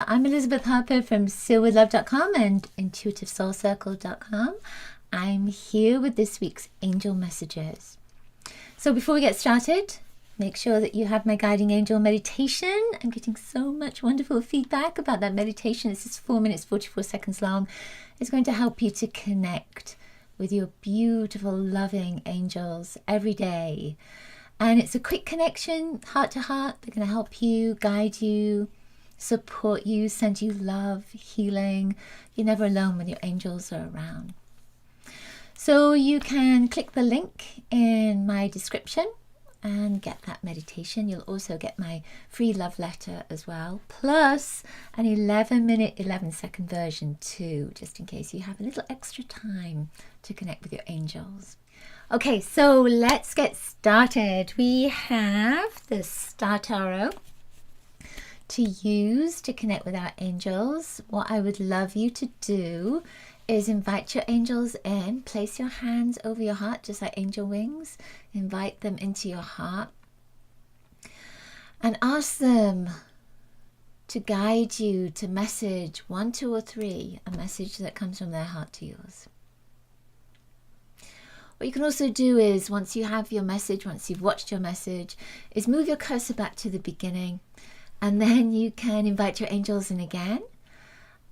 I'm Elizabeth Harper from SealWithLove.com and IntuitiveSoulCircle.com. I'm here with this week's angel messages. So before we get started, make sure that you have my guiding angel meditation. I'm getting so much wonderful feedback about that meditation. This is 4 minutes, 44 seconds long. It's going to help you to connect with your beautiful, loving angels every day. And it's a quick connection, heart to heart. They're going to help you, guide you, support you, send you love, healing. You're never alone when your angels are around. So you can click the link in my description and get that meditation. You'll also get my free love letter as well, plus an 11-minute, 11-second version too, just in case you have a little extra time to connect with your angels. Okay, so let's get started. We have the Star Tarot to use to connect with our angels. What I would love you to do is invite your angels in. Place your hands over your heart, just like angel wings. Invite them into your heart and ask them to guide you to message 1, 2, or 3, a message that comes from their heart to yours. What you can also do is, once you have your message, once you've watched your message, is move your cursor back to the beginning. And then you can invite your angels in again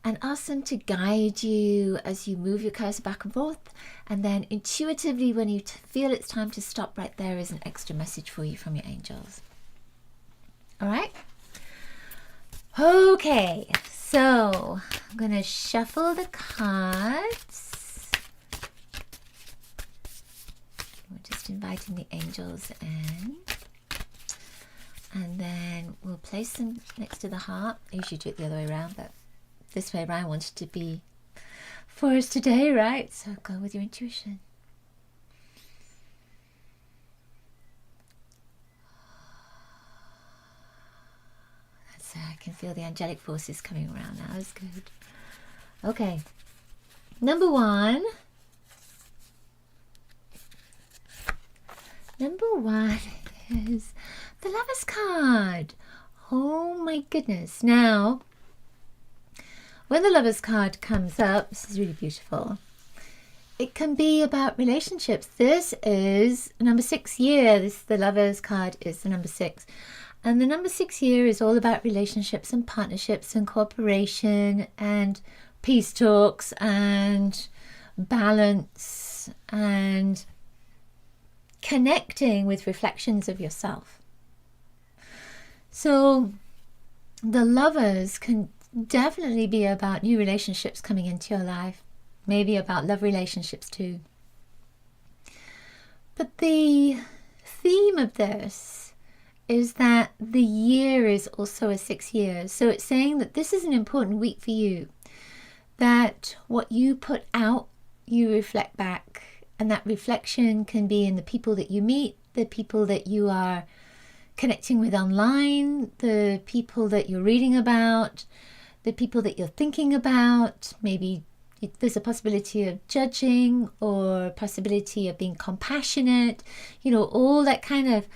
and ask them to guide you as you move your cursor back and forth. And then intuitively, when you feel it's time to stop, right there is an extra message for you from your angels. All right? Okay, so I'm going to shuffle the cards. We're just inviting the angels in. And then we'll place them next to the heart. I usually do it the other way around, but this way around I wanted to be for us today, right? So go with your intuition. I can feel the angelic forces coming around now. That's good. Okay. Number one is the Lover's card. Oh my goodness. Now, when the Lover's card comes up, this is really beautiful. It can be about relationships. This is number 6 year. The Lover's card is the number 6. And the number 6 year is all about relationships and partnerships and cooperation and peace talks and balance and connecting with reflections of yourself. So the Lovers can definitely be about new relationships coming into your life, maybe about love relationships too. But the theme of this is that the year is also a 6 years. So it's saying that this is an important week for you, that what you put out, you reflect back. And that reflection can be in the people that you meet, the people that you are connecting with online, the people that you're reading about, the people that you're thinking about. Maybe there's a possibility of judging or a possibility of being compassionate, all that kind of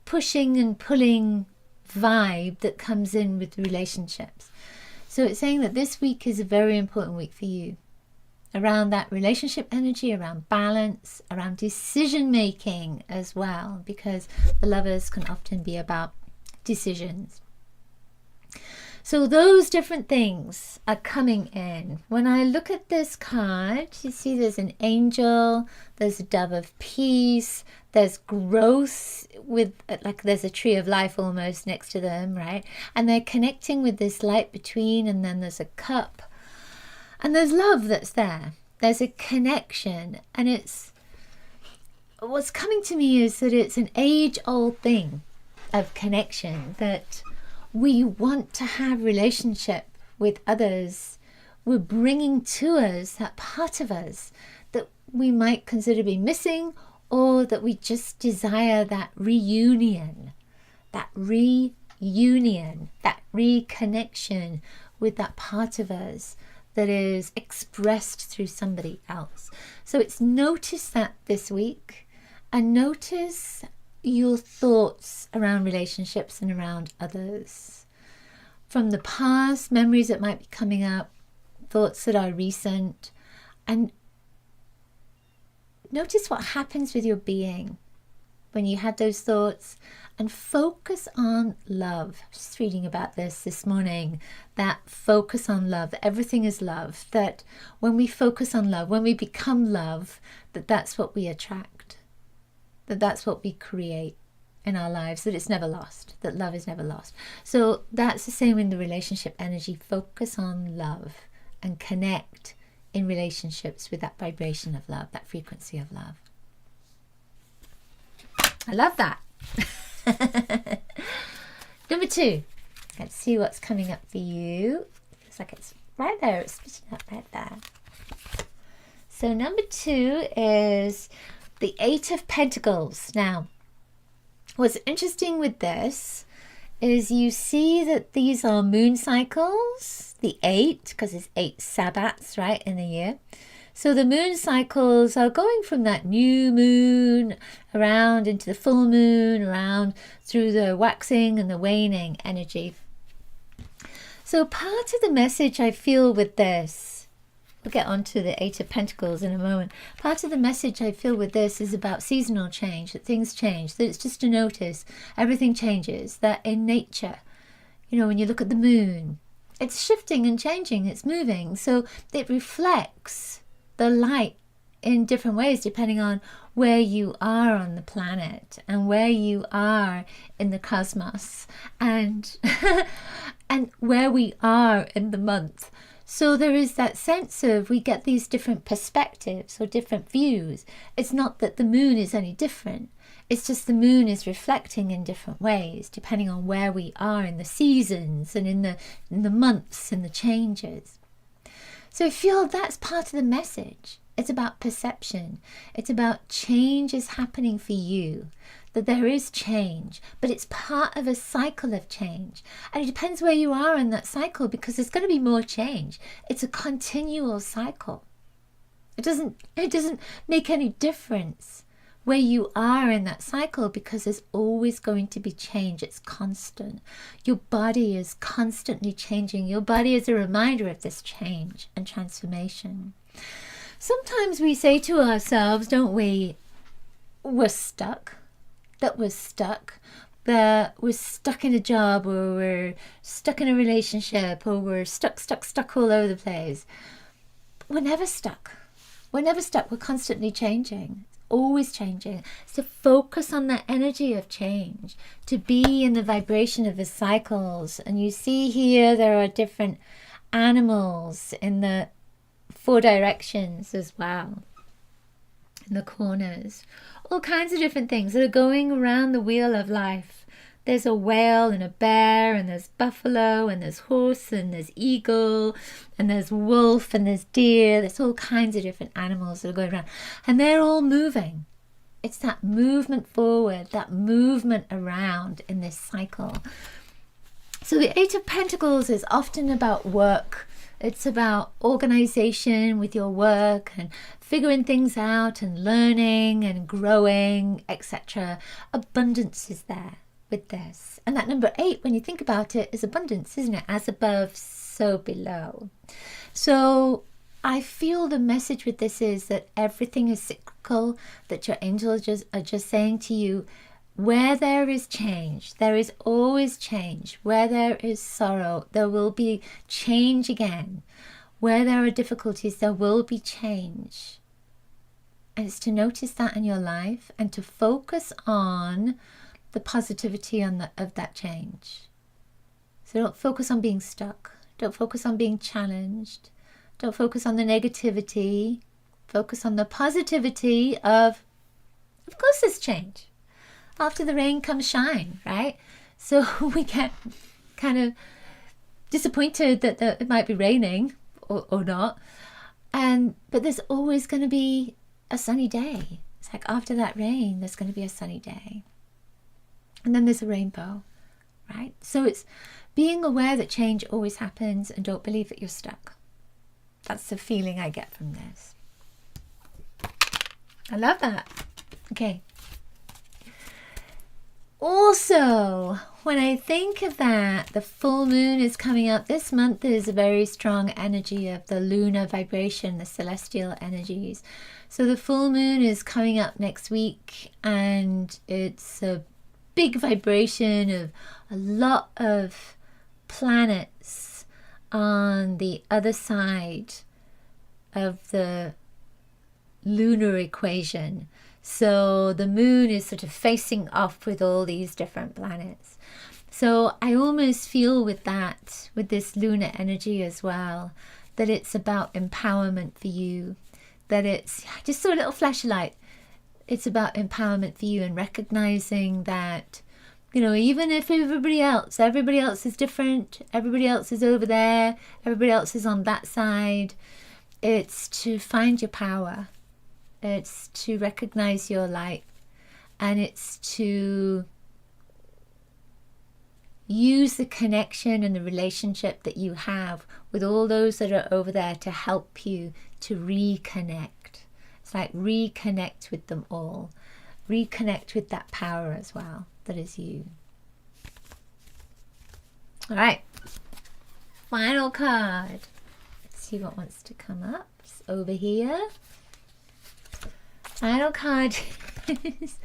pushing and pulling vibe that comes in with relationships. So it's saying that this week is a very important week for you, around that relationship energy, around balance, around decision making as well, because the Lovers can often be about decisions. So those different things are coming in. When I look at this card, you see there's an angel, there's a dove of peace, there's growth with, like there's a tree of life almost next to them, right? And they're connecting with this light between, and then there's a cup. And there's love that's there. There's a connection. And what's coming to me is that it's an age-old thing of connection, that we want to have relationship with others. We're bringing to us that part of us that we might consider being missing, or that we just desire that reunion, that reconnection with that part of us that is expressed through somebody else. So it's notice that this week, and notice your thoughts around relationships and around others. from the past, memories that might be coming up, thoughts that are recent, and notice what happens with your being when you had those thoughts, and focus on love. Just reading about this morning, that focus on love. Everything is love. That when we focus on love, when we become love, that's what we attract. That's what we create in our lives, that it's never lost, that love is never lost. So that's the same in the relationship energy. Focus on love and connect in relationships with that vibration of love, that frequency of love. I love that. Number 2, let's see what's coming up for you. Looks like it's right there. It's splitting up right there. So number 2 is the 8 of Pentacles. Now, what's interesting with this is you see that these are moon cycles, the 8, because it's 8 Sabbats, right, in a year. So the moon cycles are going from that new moon around into the full moon, around through the waxing and the waning energy. So part of the message I feel with this, we'll get onto the 8 of Pentacles in a moment. Part of the message I feel with this is about seasonal change, that things change, that it's just a notice, everything changes, that in nature, you know, when you look at the moon, it's shifting and changing, it's moving. So it reflects the light in different ways depending on where you are on the planet and where you are in the cosmos and and where we are in the month. So there is that sense of we get these different perspectives or different views. It's not that the moon is any different. It's just the moon is reflecting in different ways depending on where we are in the seasons and in the months and the changes. So I feel that's part of the message. It's about perception. It's about change is happening for you, that there is change, but it's part of a cycle of change. And it depends where you are in that cycle because there's going to be more change. It's a continual cycle. It doesn't make any difference where you are in that cycle because there's always going to be change. It's constant. Your body is constantly changing. Your body is a reminder of this change and transformation. Sometimes we say to ourselves, don't we, we're stuck, that we're stuck in a job, or we're stuck in a relationship, or we're stuck all over the place. We're never stuck. We're never stuck. We're constantly changing. Always changing. So focus on that energy of change, to be in the vibration of the cycles. And you see here there are different animals in the 4 directions as well, in the corners, all kinds of different things that are going around the wheel of life. There's a whale and a bear, and there's buffalo, and there's horse, and there's eagle, and there's wolf, and there's deer. There's all kinds of different animals that are going around, and they're all moving. It's that movement forward, that movement around in this cycle. So the 8 of Pentacles is often about work. It's about organization with your work and figuring things out and learning and growing, etc. Abundance is there with this. And that number 8, when you think about it, is abundance, isn't it? As above, so below. So I feel the message with this is that everything is cyclical, that your angels are just saying to you, where there is change, there is always change. Where there is sorrow, there will be change again. Where there are difficulties, there will be change. And it's to notice that in your life and to focus on the positivity of that change. So don't focus on being stuck. Don't focus on being challenged. Don't focus on the negativity. Focus on the positivity of course there's change. After the rain comes shine, right? So we get kind of disappointed that it might be raining or not. But there's always going to be a sunny day. It's like after that rain, there's going to be a sunny day. And then there's a rainbow, right? So it's being aware that change always happens and don't believe that you're stuck. That's the feeling I get from this. I love that. Okay. Also, when I think of that, the full moon is coming up this month. There's a very strong energy of the lunar vibration, the celestial energies. So the full moon is coming up next week, and it's a big vibration of a lot of planets on the other side of the lunar equation. So the moon is sort of facing off with all these different planets. So I almost feel with that, with this lunar energy as well, that it's about empowerment for you, that it's just a little flashlight. It's about empowerment for you and recognizing that, you know, even if everybody else is different, everybody else is over there, everybody else is on that side, it's to find your power. It's to recognize your light, and it's to use the connection and the relationship that you have with all those that are over there to help you to reconnect. It's like reconnect with them all. Reconnect with that power as well that is you. All right. Final card. Let's see what wants to come up. It's over here. Final card is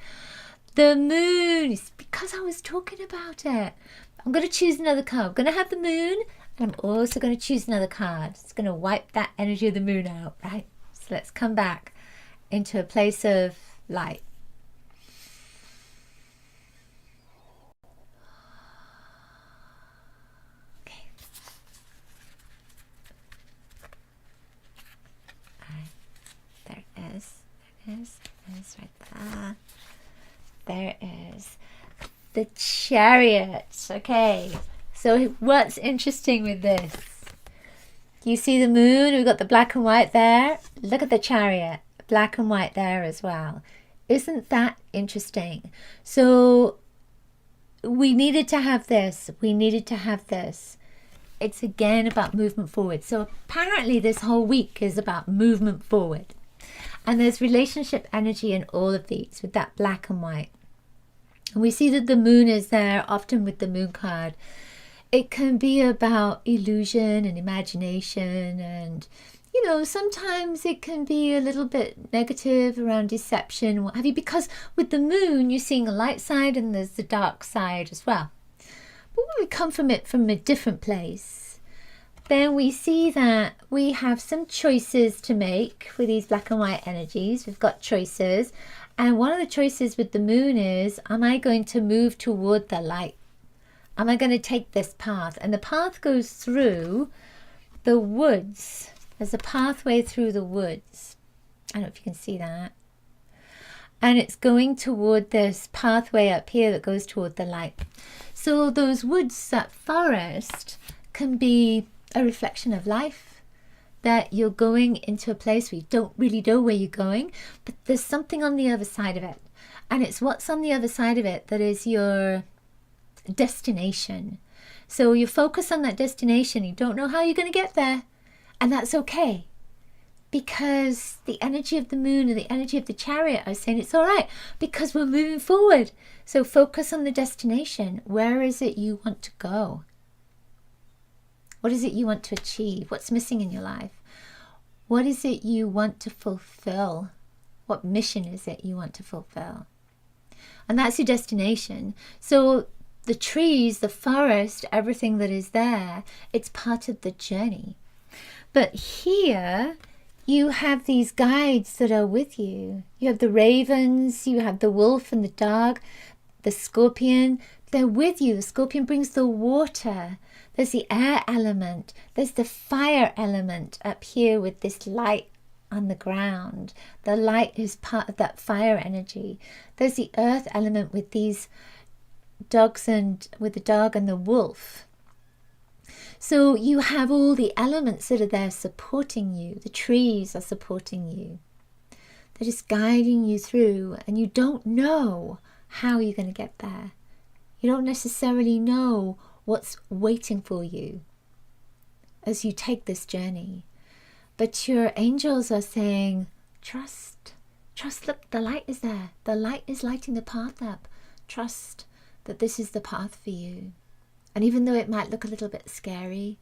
the moon. It's because I was talking about it. I'm going to choose another card. I'm going to have the moon, and I'm also going to choose another card. It's going to wipe that energy of the moon out, right? So let's come back into a place of light. Okay. All right. There it is. Is right there. There is the Chariot. Okay, so what's interesting with this? You see the moon, we've got the black and white there. Look at the Chariot, black and white there as well. Isn't that interesting? So we needed to have this. It's again about movement forward. So apparently this whole week is about movement forward. And there's relationship energy in all of these with that black and white. And we see that the moon is there often with the moon card. It can be about illusion and imagination, and, you know, sometimes it can be a little bit negative around deception, what have you, because with the moon you're seeing a light side and there's the dark side as well. But when we come from it from a different place, then we see that we have some choices to make with these black and white energies. We've got choices. And one of the choices with the moon is, am I going to move toward the light? Am I going to take this path? And the path goes through the woods. There's a pathway through the woods. I don't know if you can see that. And it's going toward this pathway up here that goes toward the light. So those woods, that forest, can be a reflection of life, that you're going into a place where you don't really know where you're going, but there's something on the other side of it, and it's what's on the other side of it that is your destination. So you focus on that destination, you don't know how you're going to get there, and that's okay, because the energy of the moon and the energy of the Chariot are saying it's all right because we're moving forward. So focus on the destination. Where is it you want to go? What is it you want to achieve? What's missing in your life? What is it you want to fulfill? What mission is it you want to fulfill? And that's your destination. So the trees, the forest, everything that is there, it's part of the journey. But here you have these guides that are with you. You have the ravens, you have the wolf and the dog, the scorpion. They're with you. The scorpion brings the water. There's the air element. There's the fire element up here with this light on the ground. The light is part of that fire energy. There's the earth element with these dogs, and with the dog and the wolf. So you have all the elements that are there supporting you. The trees are supporting you. They're just guiding you through, and you don't know how you're going to get there. You don't necessarily know what's waiting for you as you take this journey. But your angels are saying, trust, look, the light is there. The light is lighting the path up. Trust, that this is the path for you. And even though it might look a little bit scary,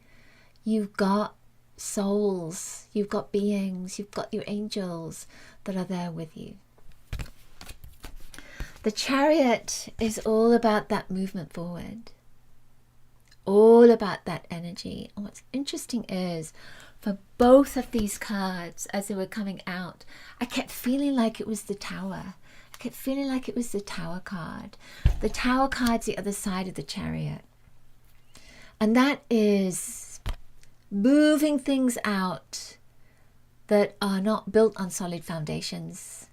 you've got souls, you've got beings, you've got your angels that are there with you. The Chariot is all about that movement forward, all about that energy. And what's interesting is, for both of these cards, as they were coming out, I kept feeling like it was the Tower. I kept feeling like it was the Tower card. The Tower card's the other side of the Chariot. And that is moving things out that are not built on solid foundations,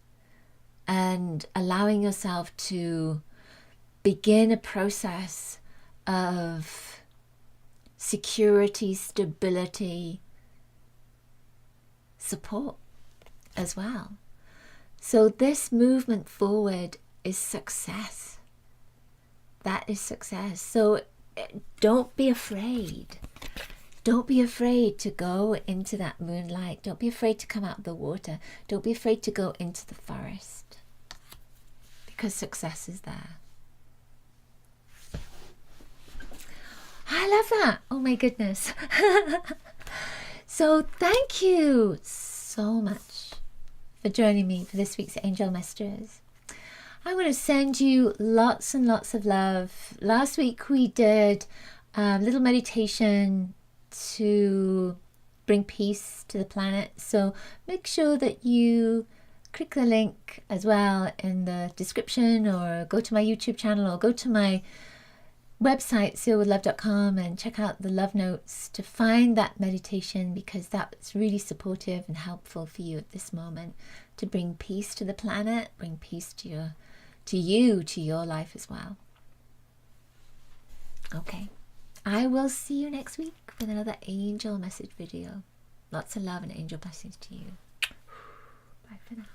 and allowing yourself to begin a process of security, stability, support as well. So this movement forward is success. That is success. So don't be afraid. Don't be afraid to go into that moonlight. Don't be afraid to come out of the water. Don't be afraid to go into the forest, because success is there. I love that. Oh my goodness. So thank you so much for joining me for this week's Angel Messages. I'm going to send you lots and lots of love. Last week we did a little meditation to bring peace to the planet. So make sure that you click the link as well in the description, or go to my YouTube channel, or go to my website sealwithlove.com and check out the love notes to find that meditation, because that's really supportive and helpful for you at this moment to bring peace to the planet, bring peace to your life as well. Okay, I will see you next week with another angel message video. Lots of love and angel blessings to you. Bye for now.